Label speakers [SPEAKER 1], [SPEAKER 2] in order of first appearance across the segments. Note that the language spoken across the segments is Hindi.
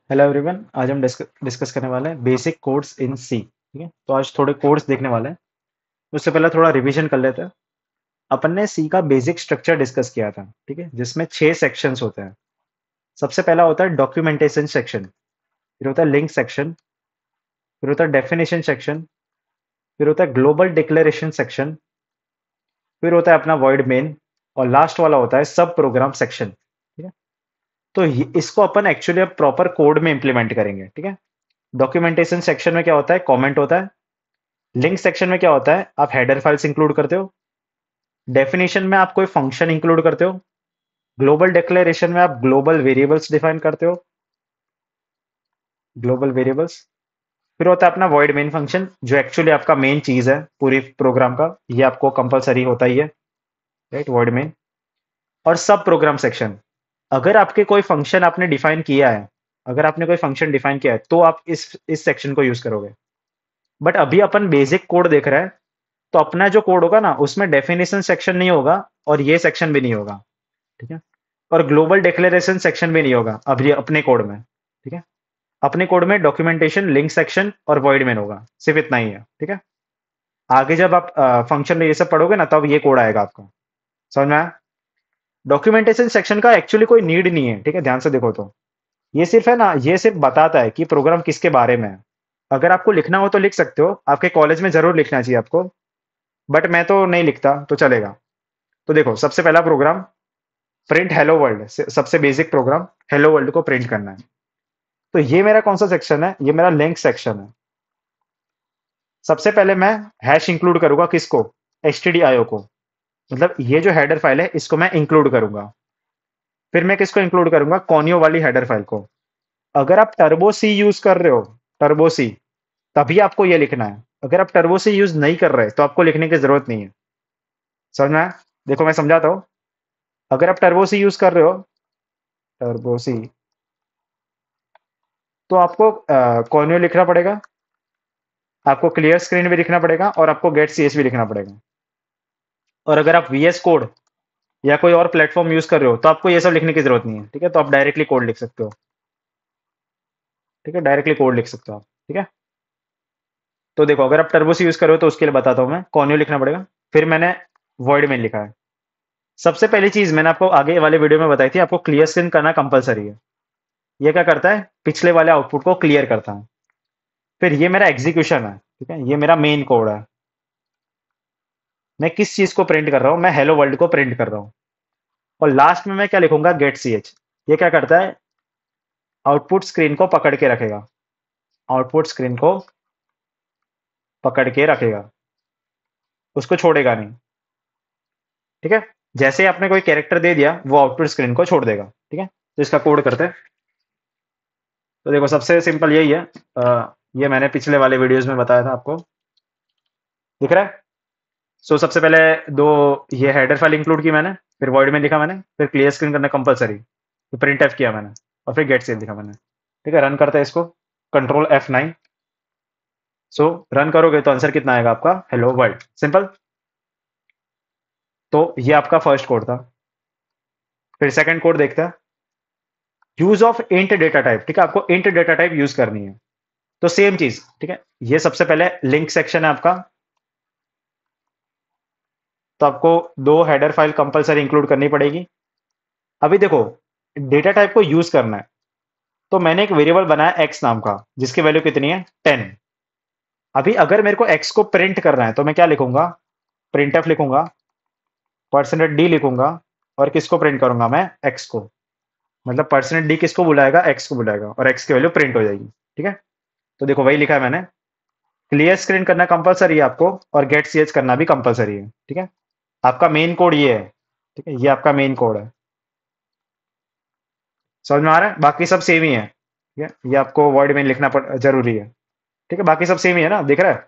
[SPEAKER 1] Hello everyone. आज हम डिस्कस करने वाले हैं बेसिक कोड्स इन सी। ठीक है, तो आज थोड़े कोड्स देखने वाले हैं। उससे पहले थोड़ा रिवीजन कर लेते हैं। अपन ने सी का बेसिक स्ट्रक्चर डिस्कस किया था, ठीक है, जिसमें 6 सेक्शंस होते हैं। सबसे पहला होता है डॉक्यूमेंटेशन सेक्शन, फिर होता है लिंक सेक्शन, फिर होता है डेफिनेशन सेक्शन, फिर होता है ग्लोबल डिक्लेरेशन सेक्शन, फिर होता है अपना वॉइड मेन, और लास्ट वाला होता है सब प्रोग्राम सेक्शन। ठीक है, तो इसको अपन एक्चुअली अब प्रॉपर कोड में इंप्लीमेंट करेंगे। ठीक है, डॉक्यूमेंटेशन सेक्शन में क्या होता है, कमेंट होता है। लिंक सेक्शन में क्या होता है, आप हेडर फाइल्स इंक्लूड करते हो। डेफिनेशन में आप कोई फंक्शन इंक्लूड करते हो। ग्लोबल डिक्लेरेशन में आप ग्लोबल वेरिएबल्स डिफाइन करते हो, ग्लोबल वेरिएबल्स। फिर होता है अपना वॉइड मेन फंक्शन, जो एक्चुअली आपका मेन चीज है पूरी प्रोग्राम का, ये आपको कंपलसरी होता ही है, राइट, वॉइड मेन। और सब प्रोग्राम सेक्शन, अगर आपके कोई फंक्शन आपने डिफाइन किया है, अगर आपने कोई फंक्शन डिफाइन किया है तो आप इस सेक्शन को यूज करोगे। बट अभी अपन बेसिक कोड देख रहे हैं, तो अपना जो कोड होगा ना, उसमें डेफिनेशन सेक्शन नहीं होगा, और ये सेक्शन भी नहीं होगा। ठीक है, और ग्लोबल डिक्लेरेशन सेक्शन भी नहीं होगा अभी अपने कोड में। ठीक है, अपने कोड में डॉक्यूमेंटेशन, लिंक सेक्शन और वॉइड मेन होगा, सिर्फ इतना ही है। ठीक है, आगे जब आप फंक्शन में ये सब पढ़ोगे ना, तब ये कोड आएगा आपका। समझ में आया? डॉक्यूमेंटेशन सेक्शन का एक्चुअली कोई नीड नहीं है, ठीक है, ध्यान से देखो तो। ये सिर्फ है ना, ये सिर्फ बताता है कि प्रोग्राम किसके बारे में है। अगर आपको लिखना हो तो लिख सकते हो, आपके कॉलेज में जरूर लिखना चाहिए आपको, बट मैं तो नहीं लिखता, तो चलेगा। तो देखो, सबसे पहला प्रोग्राम प्रिंट हेलो वर्ल्ड, सबसे बेसिक प्रोग्राम हेलो वर्ल्ड को प्रिंट करना है। तो ये मेरा कौन सा सेक्शन है, ये मेरा लिंक सेक्शन है। सबसे पहले मैं हैश इंक्लूड करूंगा, किसको, stdio को। मतलब ये जो हेडर फाइल है, इसको मैं इंक्लूड करूंगा। फिर मैं किसको इंक्लूड करूंगा, कॉनियो वाली हेडर फाइल को। अगर आप टर्बो सी यूज कर रहे हो, टर्बो सी, तभी आपको ये लिखना है। अगर आप टर्बो सी यूज नहीं कर रहे तो आपको लिखने की जरूरत नहीं है। समझ में आया? देखो मैं समझाता हूँ। अगर आप टर्बो सी यूज कर रहे हो, टर्बो सी, तो आपको कॉन्यो लिखना पड़ेगा, आपको क्लियर स्क्रीन भी लिखना पड़ेगा, और आपको गेट सीएस भी लिखना पड़ेगा। और अगर आप वीएस कोड या कोई और प्लेटफॉर्म यूज कर रहे हो, तो आपको ये सब लिखने की जरूरत नहीं है। ठीक है, तो आप डायरेक्टली कोड लिख सकते हो। ठीक है, डायरेक्टली कोड लिख सकते हो आप। ठीक है, तो देखो, अगर आप टर्बोस यूज कर रहे हो तो उसके लिए बताता हूँ मैं, कॉन्यो लिखना पड़ेगा। फिर मैंने वॉइड मेन लिखा है। सबसे पहली चीज मैंने आपको आगे वाले वीडियो में बताई थी, आपको क्लियर स्क्रीन करना कंपलसरी है। ये क्या करता है, पिछले वाले आउटपुट को क्लियर करता है। फिर ये मेरा एग्जीक्यूशन है, ठीक है, ये मेरा मेन कोड है। मैं किस चीज को प्रिंट कर रहा हूँ, मैं हेलो वर्ल्ड को प्रिंट कर रहा हूँ। और लास्ट में मैं क्या लिखूंगा, गेट सी एच। ये क्या करता है, आउटपुट स्क्रीन को पकड़ के रखेगा, आउटपुट स्क्रीन को पकड़ के रखेगा, उसको छोड़ेगा नहीं। ठीक है, जैसे ही आपने कोई कैरेक्टर दे दिया, वो आउटपुट स्क्रीन को छोड़ देगा। ठीक है, तो इसका कोड करते हैं। तो देखो, सबसे सिंपल यही है। ये मैंने पिछले वाले वीडियोस में बताया था आपको, दिख रहा है। सो सबसे पहले दो, ये हेडर फाइल इंक्लूड की मैंने, फिर वर्ड में लिखा मैंने, फिर क्लियर स्क्रीन करना कंपलसरी, फिर प्रिंट एफ किया मैंने, और फिर गेट सेव लिखा मैंने। ठीक है, रन करते हैं इसको, कंट्रोल F9। सो रन करोगे तो आंसर कितना आएगा आपका, हेलो वर्ल्ड, सिंपल। तो ये आपका फर्स्ट कोड था। फिर सेकंड कोड देखते हैं, use of int data type. ठीक है, आपको इंट डेटा टाइप यूज करनी है। तो सेम चीज, ठीक है, ये सबसे पहले लिंक सेक्शन है आपका। तो आपको दो हेडर फाइल कंपलसरी इंक्लूड करनी पड़ेगी। अभी देखो, डेटा टाइप को यूज करना है, तो मैंने एक वेरिएबल बनाया एक्स नाम का, जिसकी वैल्यू कितनी है, 10। अभी अगर मेरे को एक्स को प्रिंट करना है, तो मैं क्या लिखूंगा, प्रिंट एफ लिखूंगा, %d लिखूंगा, और किसको प्रिंट करूंगा, मैं एक्स को। मतलब %d किसको बुलाएगा, एक्स को बुलाएगा, और एक्स की वैल्यू प्रिंट हो जाएगी। ठीक है, तो देखो वही लिखा है मैंने। क्लियर स्क्रीन करना कंपलसरी है आपको, और गेट सीएच करना भी कंपलसरी है। ठीक है, आपका मेन कोड ये है। ठीक है, ये आपका मेन कोड है। समझ में आ रहा है? बाकी सब सेम ही है। ठीक है, ये आपको वर्ड में लिखना जरूरी है। ठीक है, बाकी सब सेम ही है ना, दिख रहा है,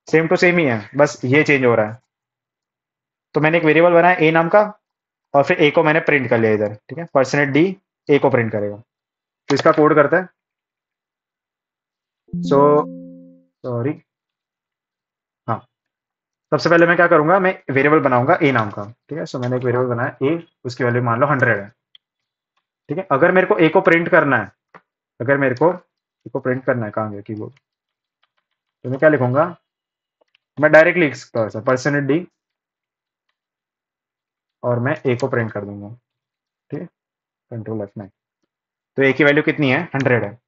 [SPEAKER 1] सेम टू सेम ही है, बस ये चेंज हो रहा है। तो मैंने एक वेरिएबल बनाया ए नाम का, और फिर ए को मैंने प्रिंट कर लिया इधर। ठीक है, %d ए को प्रिंट करेगा। तो इसका कोड करते हैं। सो सॉरी, हाँ, सबसे पहले मैं क्या करूंगा, मैं वेरिएबल बनाऊंगा ए नाम का। ठीक है, सो मैंने एक वेरिएबल बनाया ए, उसकी वैल्यू मान लो 100 है। ठीक है, अगर मेरे को ए को प्रिंट करना है, अगर मेरे को प्रिंट करना है, कहाँ गया कीबोर्ड, तो मैं क्या लिखूंगा, मैं डायरेक्टली लिख सकता हूँ परसेंटेज डी और मैं ए को प्रिंट कर दूंगा। ठीक है, कंट्रोल F9। तो ए की वैल्यू कितनी है, 100 है।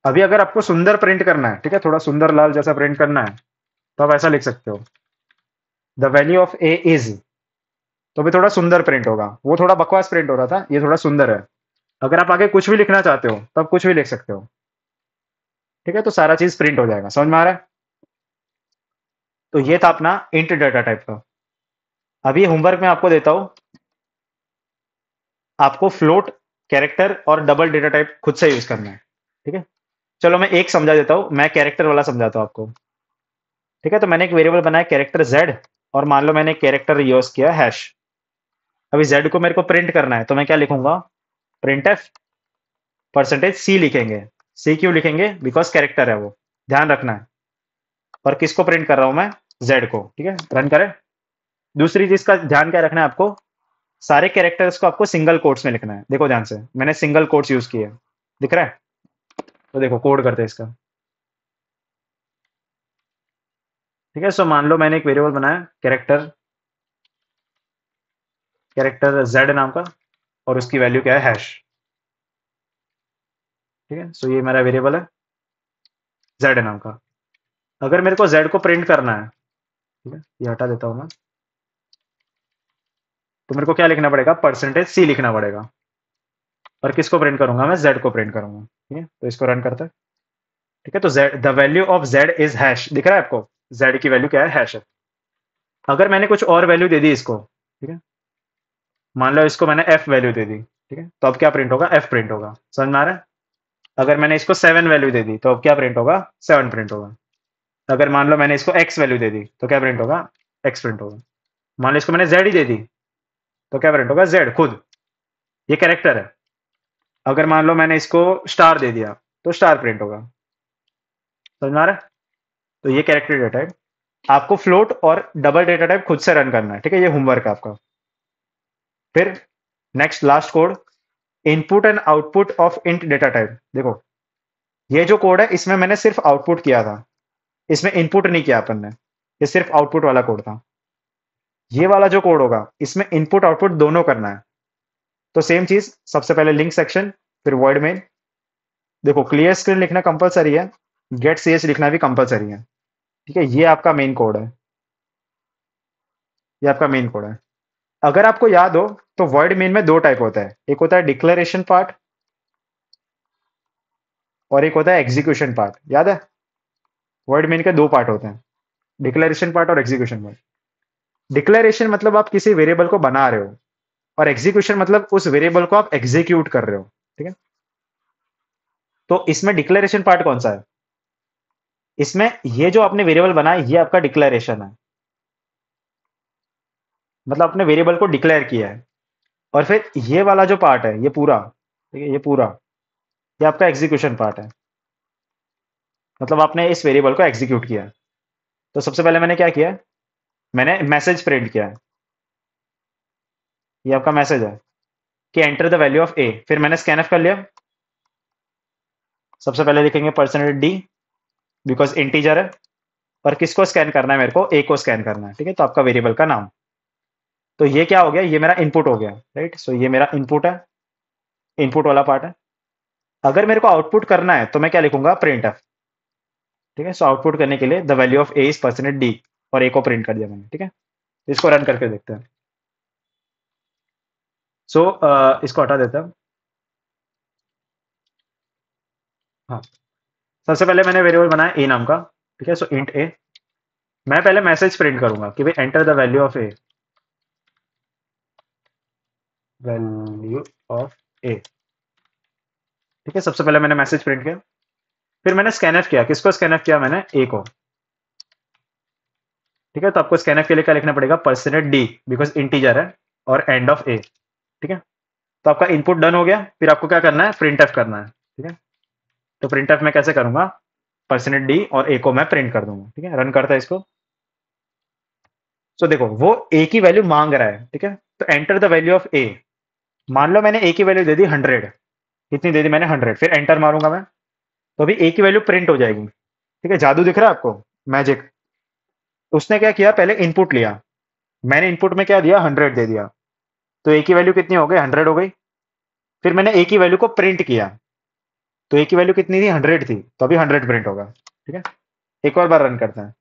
[SPEAKER 1] अभी अगर आपको सुंदर प्रिंट करना है, ठीक है, थोड़ा सुंदर लाल जैसा प्रिंट करना है, तो आप ऐसा लिख सकते हो, the value of A is, तो भी थोड़ा सुंदर प्रिंट होगा। वो थोड़ा बकवास प्रिंट हो रहा था, ये थोड़ा सुंदर है। अगर आप आगे कुछ भी लिखना चाहते हो तो आप कुछ भी लिख सकते हो। ठीक है, तो सारा चीज प्रिंट हो जाएगा, समझ में आ रहा है। तो ये था अपना इंट डाटा टाइप का। अभी होमवर्क में आपको देता हूं, आपको फ्लोट, कैरेक्टर और डबल डेटा टाइप खुद से यूज करना है। ठीक है, चलो मैं एक समझा देता हूं, मैं कैरेक्टर वाला समझाता हूं आपको। ठीक है, तो मैंने एक वेरिएबल बनाया कैरेक्टर जेड, और मान लो मैंने कैरेक्टर यूज किया हैश। अभी जेड को मेरे को प्रिंट करना है, तो मैं क्या लिखूंगा, प्रिंट एफ परसेंटेज सी लिखेंगे। सी क्यों लिखेंगे, बिकॉज कैरेक्टर है वो, ध्यान रखना है। और किसको प्रिंट कर रहा हूं मैं, जेड को। ठीक है, रन करें। दूसरी चीज का ध्यान क्या रखना है आपको, सारे कैरेक्टर्स को आपको सिंगल कोट्स में लिखना है। देखो ध्यान से, मैंने सिंगल कोट्स यूज किए हैं, दिख रहा है। तो देखो कोड करते हैं इसका। ठीक है, सो मान लो मैंने एक वेरिएबल बनाया कैरेक्टर, कैरेक्टर जेड नाम का, और उसकी वैल्यू क्या है, हैश। ठीक है, सो ये मेरा वेरिएबल है जेड नाम का। अगर मेरे को जेड को प्रिंट करना है, ठीक है, ये हटा देता हूं मैं, तो मेरे को क्या लिखना पड़ेगा, परसेंटेज सी लिखना पड़ेगा। और किसको प्रिंट करूंगा, मैं जेड को प्रिंट करूंगा। ठीक है, तो इसको रन करते हैं। ठीक है, तो Z, the value of Z is hash, दिख रहा है आपको, जेड की वैल्यू क्या है, हैश है। अगर मैंने कुछ और वैल्यू दे दी इसको, ठीक है, मान लो इसको मैंने एफ वैल्यू दे दी, ठीक है, तो अब क्या प्रिंट होगा, एफ प्रिंट होगा। समझ में आ रहा है। अगर मैंने इसको 7 वैल्यू दे दी, तो अब क्या प्रिंट होगा, 7 प्रिंट होगा। अगर मान लो मैंने इसको एक्स वैल्यू दे दी, तो क्या प्रिंट होगा, एक्स प्रिंट होगा। मान लो इसको मैंने जेड ही दे दी, तो क्या प्रिंट होगा, जेड खुद। ये कैरेक्टर है। अगर मान लो मैंने इसको स्टार दे दिया, तो स्टार प्रिंट होगा। समझ में आ रहा है। तो ये कैरेक्टर डेटा टाइप, आपको फ्लोट और डबल डेटा टाइप खुद से रन करना है। ठीक है, ये होमवर्क है आपका। फिर next last code, input and output of int data type. देखो ये जो कोड है, इसमें मैंने सिर्फ आउटपुट किया था, इसमें इनपुट नहीं किया अपन ने, ये सिर्फ आउटपुट वाला कोड था। ये वाला जो कोड होगा, इसमें इनपुट आउटपुट दोनों करना है। तो सेम चीज, सबसे पहले लिंक सेक्शन, फिर वर्ड मेन। देखो क्लियर स्क्रीन लिखना कंपलसरी है, गेट सी एच लिखना भी कंपलसरी है। ठीक है, ये आपका मेन कोड है, ये आपका मेन कोड है। अगर आपको याद हो, तो वर्ड मेन में दो टाइप होता है, एक होता है डिक्लेरेशन पार्ट और एक होता है एग्जीक्यूशन पार्ट। याद है, वर्ड मेन के दो पार्ट होते हैं, डिक्लेरेशन पार्ट और एग्जीक्यूशन पार्ट। डिक्लेरेशन मतलब आप किसी वेरिएबल को बना रहे हो, और एग्जीक्यूशन मतलब उस वेरिएबल को आप एग्जीक्यूट कर रहे हो। ठीक है, तो इसमें डिक्लेरेशन पार्ट कौन सा है, इसमें ये जो आपने वेरिएबल बनाया, ये आपका डिक्लेरेशन है, मतलब आपने वेरिएबल को डिक्लेयर किया है। और फिर ये वाला जो पार्ट है, ये पूरा, ठीक है, ये पूरा, ये आपका एग्जीक्यूशन पार्ट है, मतलब आपने इस वेरिएबल को एग्जीक्यूट किया है। तो सबसे पहले मैंने क्या किया है, मैंने मैसेज प्रिंट किया है, ये आपका मैसेज है कि एंटर द वैल्यू ऑफ ए। फिर मैंने स्कैनफ कर लिया। सबसे पहले लिखेंगे परसेंटेज डी, बिकॉज इंटीजर है। और किसको स्कैन करना है, मेरे को ए को स्कैन करना है। ठीक है, तो आपका वेरिएबल का नाम। तो ये क्या हो गया, ये मेरा इनपुट हो गया, राइट। सो ये मेरा इनपुट है, इनपुट वाला पार्ट है। अगर मेरे को आउटपुट करना है, तो मैं क्या लिखूंगा, प्रिंट एफ। ठीक है, सो आउटपुट करने के लिए the value of A is percentage D, और ए को प्रिंट कर दिया मैंने। ठीक है, इसको रन करके देखते हैं। सो इसको हटा देते हैं। हाँ, सबसे पहले मैंने वेरिएबल बनाया ए नाम का। ठीक है, सो इंट ए। मैं पहले मैसेज प्रिंट करूंगा कि भाई enter the value of A, value of A. ठीक है, सबसे पहले मैंने मैसेज प्रिंट किया। फिर मैंने स्कैनफ किया, किसको स्कैनफ किया, मैंने ए को। ठीक है, तो आपको स्कैनफ के लिए क्या लिखना पड़ेगा, परसेंटेज डी, बिकॉज इंटीजर है, और एंड ऑफ ए। ठीक है, तो आपका इनपुट डन हो गया। फिर आपको क्या करना है, प्रिंट एफ करना है। ठीक है, तो प्रिंट एफ मैं कैसे करूंगा, परसेंटेज डी और ए को मैं प्रिंट कर दूंगा। ठीक है, रन करता है इसको। तो देखो वो ए की वैल्यू मांग रहा है। ठीक है, तो एंटर द वैल्यू ऑफ ए। मान लो मैंने ए की वैल्यू दे दी 100। कितनी दे दी मैंने 100, फिर एंटर मारूंगा मैं, तो अभी ए की वैल्यू प्रिंट हो जाएगी। ठीक है, जादू दिख रहा है आपको, मैजिक। उसने क्या किया, पहले इनपुट लिया, मैंने इनपुट में क्या दिया, 100 दे दिया, तो ए की वैल्यू कितनी हो गई, 100 हो गई। फिर मैंने ए की वैल्यू को प्रिंट किया, तो ए की वैल्यू कितनी थी, 100 थी, तो अभी 100 प्रिंट होगा। ठीक है, एक और बार रन करते हैं।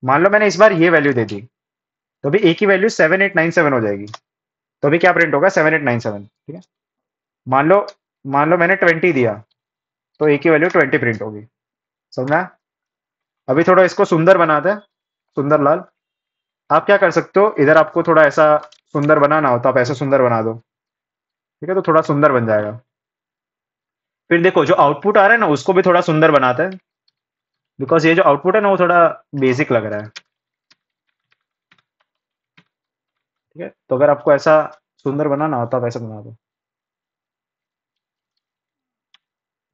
[SPEAKER 1] मान लो मैंने इस बार ये वैल्यू दे दी, तो अभी ए की वैल्यू 7897 हो जाएगी, तो अभी क्या प्रिंट होगा, 7897। ठीक है, मान लो मान लो मैंने 20 दिया, तो ए की वैल्यू 20 प्रिंट होगी। समझना? अभी थोड़ा इसको सुंदर बनाते हैं, सुंदर लाल। आप क्या कर सकते हो, इधर आपको थोड़ा ऐसा सुंदर बनाना हो तो आप ऐसा सुंदर बना दो। ठीक है, तो थोड़ा सुंदर बन जाएगा। फिर देखो जो आउटपुट आ रहा है ना, उसको भी थोड़ा सुंदर बनाते हैं, बिकॉज ये जो आउटपुट है ना वो थोड़ा बेसिक लग रहा है। ठीक है, तो अगर आपको ऐसा सुंदर बनाना हो तो आप ऐसा बना दो।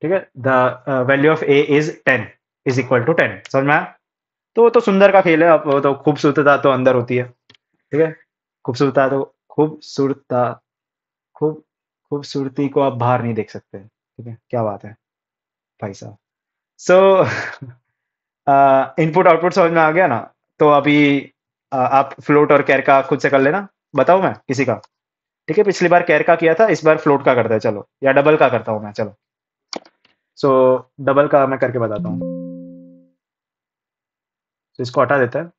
[SPEAKER 1] ठीक है, the value of A is 10 is equal to 10। समझ में आया? तो वो तो सुंदर का खेल है, अब वो तो खूबसूरता तो अंदर होती है। ठीक है, खूबसूरता तो खूबसूरता खूब खूबसूरती को आप बाहर नहीं देख सकते। ठीक है, क्या बात है भाई साहब। सो इनपुट आउटपुट समझ में आ गया ना? तो अभी आप फ्लोट और कैर का खुद से कर लेना। बताऊं मैं किसी का? ठीक है, पिछली बार कैर का किया था, इस बार फ्लोट का करते हैं चलो, या डबल का करता हूं मैं, चलो। सो डबल का मैं करके बताता हूँ। तो इसको हटा देता है।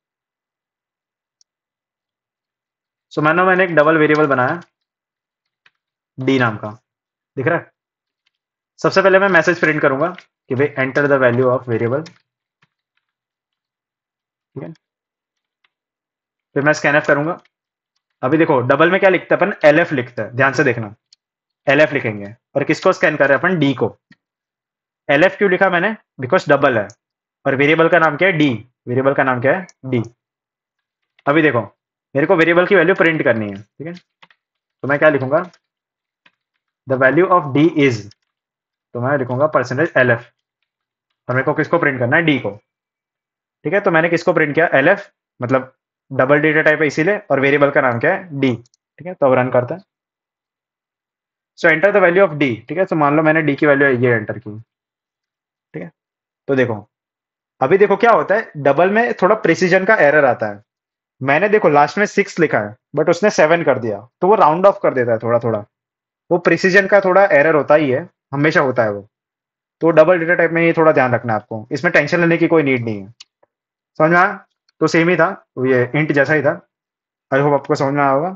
[SPEAKER 1] सो मैंने एक डबल वेरिएबल बनाया, डी नाम का। दिख रहा है? सबसे पहले मैं मैसेज प्रिंट करूंगा कि भाई enter the value of variable. ठीक है, फिर मैं स्कैनफ करूंगा। अभी देखो डबल में क्या लिखता है अपन, एल एफ लिखता है, ध्यान से देखना। एल एफ लिखेंगे, और किसको स्कैन कर रहे हैं अपन, डी को। एल एफ क्यों लिखा मैंने, बिकॉज डबल है, और वेरिएबल का नाम क्या है, डी। वेरिएबल का नाम क्या है, डी। अभी देखो, मेरे को वेरिएबल की वैल्यू प्रिंट करनी है। ठीक है, तो मैं क्या लिखूंगा, the value of D is, तो मैं लिखूंगा परसेंटेज एल एफ, और मेरे को किसको प्रिंट करना है, डी को। ठीक है, तो मैंने किसको प्रिंट किया, एल एफ, मतलब डबल डेटा टाइप है इसीलिए, और वेरिएबल का नाम क्या है, डी। ठीक है, तो अब रन करते हैं। सो enter the value of D. ठीक है, तो मान लो मैंने डी की वैल्यू ये एंटर की। ठीक है, तो देखो, अभी देखो क्या होता है, डबल में थोड़ा प्रिसीजन का एरर आता है। मैंने देखो लास्ट में 6 लिखा है, बट उसने 7 कर दिया, तो वो राउंड ऑफ कर देता है थोड़ा थोड़ा। वो प्रिसीजन का थोड़ा एरर होता ही है, हमेशा होता है वो। तो डबल डेटा टाइप में ये थोड़ा ध्यान रखना है आपको, इसमें टेंशन लेने की कोई नीड नहीं है। समझ में आया? तो सेम ही था, ये इंट जैसा ही था। आई होप आपको समझ में आया होगा।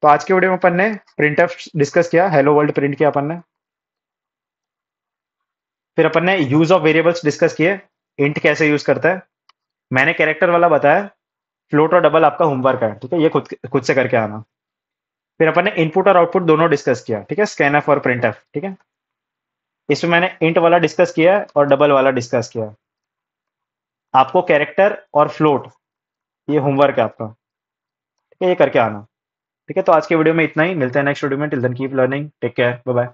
[SPEAKER 1] तो आज के वीडियो में अपन ने प्रिंटफ डिस्कस किया, हेलो वर्ल्ड प्रिंट किया अपन ने। फिर अपन ने यूज ऑफ वेरिएबल्स डिस्कस किए, इंट कैसे यूज करता है। मैंने कैरेक्टर वाला बताया, फ्लोट और डबल आपका होमवर्क है। ठीक है, ये खुद खुद से करके आना। फिर अपन ने इनपुट और आउटपुट दोनों डिस्कस किया। ठीक है, स्कैनफ और प्रिंटफ। ठीक है, इसमें मैंने इंट वाला डिस्कस किया है और डबल वाला डिस्कस किया है। आपको कैरेक्टर और फ्लोट, ये होमवर्क है आपका। ठीक है, ये करके आना। ठीक है, तो आज के वीडियो में इतना ही, मिलते हैं नेक्स्ट वीडियो में। Till then keep learning, take care, bye bye.